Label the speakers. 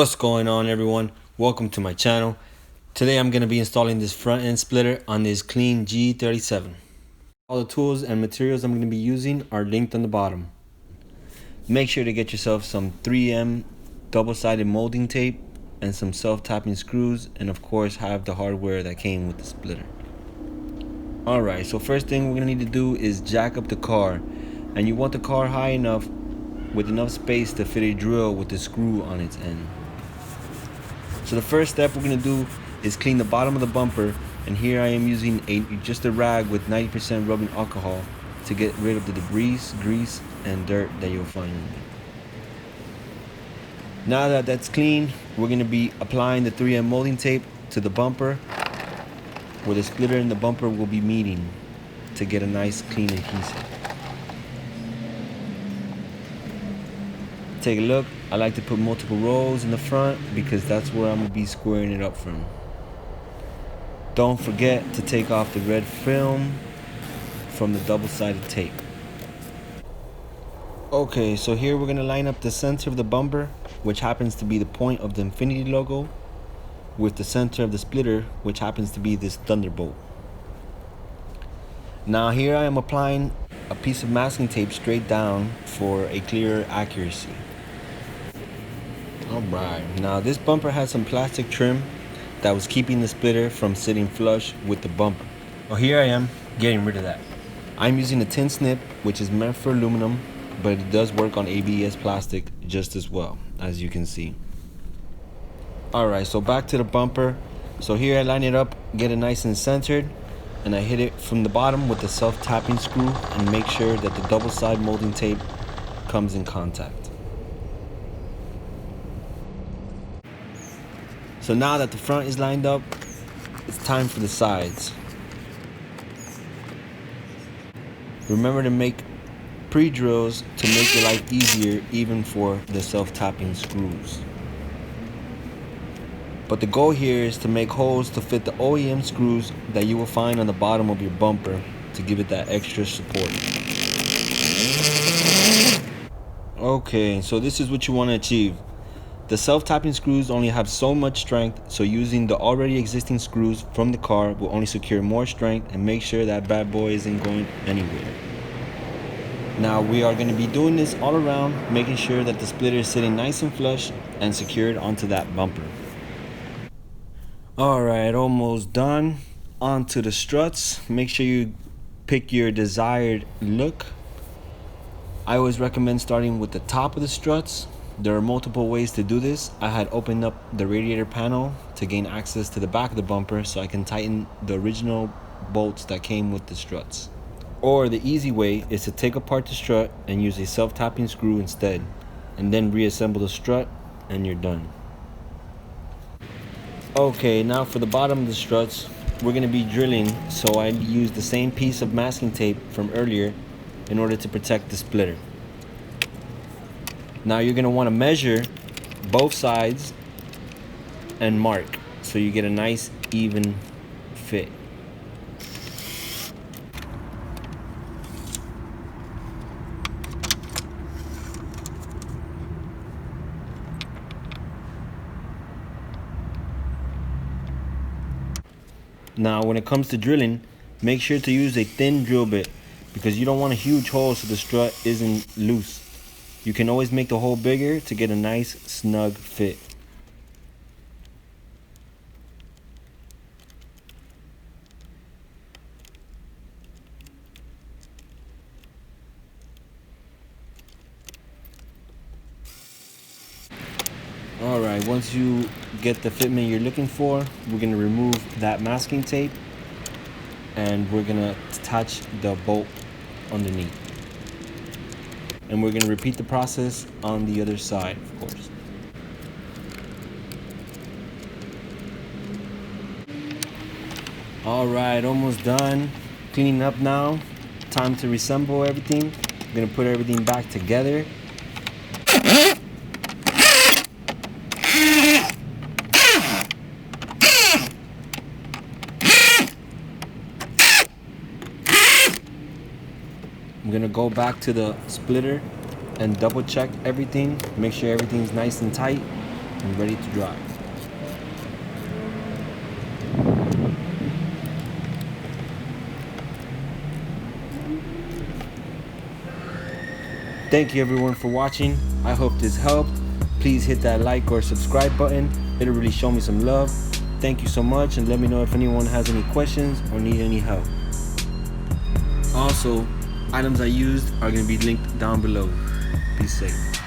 Speaker 1: What's going on, everyone? Welcome to my channel. Today I'm going to be installing this front end splitter on this clean G37. All the tools and materials I'm going to be using are linked on the bottom. Make sure to get yourself some 3M double-sided molding tape and some self-tapping screws, and of course have the hardware that came with the splitter. Alright, so first thing we're going to need to do is jack up the car, and you want the car high enough with enough space to fit a drill with the screw on its end. So the first step we're going to do is clean the bottom of the bumper, and here I am using just a rag with 90% rubbing alcohol to get rid of the debris, grease, and dirt that you'll find in it. Now that that's clean, we're going to be applying the 3M molding tape to the bumper where the splitter and the bumper will be meeting to get a nice clean adhesive. Take a look. I like to put multiple rows in the front because that's where I'm going to be squaring it up from. Don't forget to take off the red film from the double-sided tape. Okay, so here we're going to line up the center of the bumper, which happens to be the point of the Infinity logo, with the center of the splitter, which happens to be this Thunderbolt. Now here I am applying a piece of masking tape straight down for a clearer accuracy. Alright, now this bumper has some plastic trim that was keeping the splitter from sitting flush with the bumper. Well, here I am getting rid of that. I'm using a tin snip, which is meant for aluminum, but it does work on ABS plastic just as well, as you can see. Alright, so back to the bumper. So here I line it up, get it nice and centered, and I hit it from the bottom with the self-tapping screw and make sure that the double-side molding tape comes in contact. So now that the front is lined up, it's time for the sides. Remember to make pre-drills to make your life easier, even for the self-tapping screws. But the goal here is to make holes to fit the OEM screws that you will find on the bottom of your bumper to give it that extra support. Okay, so this is what you want to achieve. The self-tapping screws only have so much strength, so using the already existing screws from the car will only secure more strength and make sure that bad boy isn't going anywhere. Now we are going to be doing this all around, making sure that the splitter is sitting nice and flush and secured onto that bumper. Alright, almost done. Onto the struts. Make sure you pick your desired look. I always recommend starting with the top of the struts. There are multiple ways to do this. I had opened up the radiator panel to gain access to the back of the bumper so I can tighten the original bolts that came with the struts. Or the easy way is to take apart the strut and use a self-tapping screw instead, and then reassemble the strut and you're done. Okay, now for the bottom of the struts, we're going to be drilling, so I used the same piece of masking tape from earlier in order to protect the splitter. Now you're going to want to measure both sides and mark so you get a nice even fit. Now when it comes to drilling, make sure to use a thin drill bit because you don't want a huge hole so the strut isn't loose. You can always make the hole bigger to get a nice snug fit. Alright, once you get the fitment you're looking for, we're going to remove that masking tape and we're going to attach the bolt underneath. And we're going to repeat the process on the other side, of course. Alright, almost done. Cleaning up now. Time to reassemble everything. I'm going to put everything back together. I'm gonna go back to the splitter and double check everything, make sure everything's nice and tight, and ready to drive. Thank you everyone for watching. I hope this helped. Please hit that like or subscribe button. It'll really show me some love. Thank you so much, and let me know if anyone has any questions or need any help. Also, items I used are going to be linked down below. Be safe.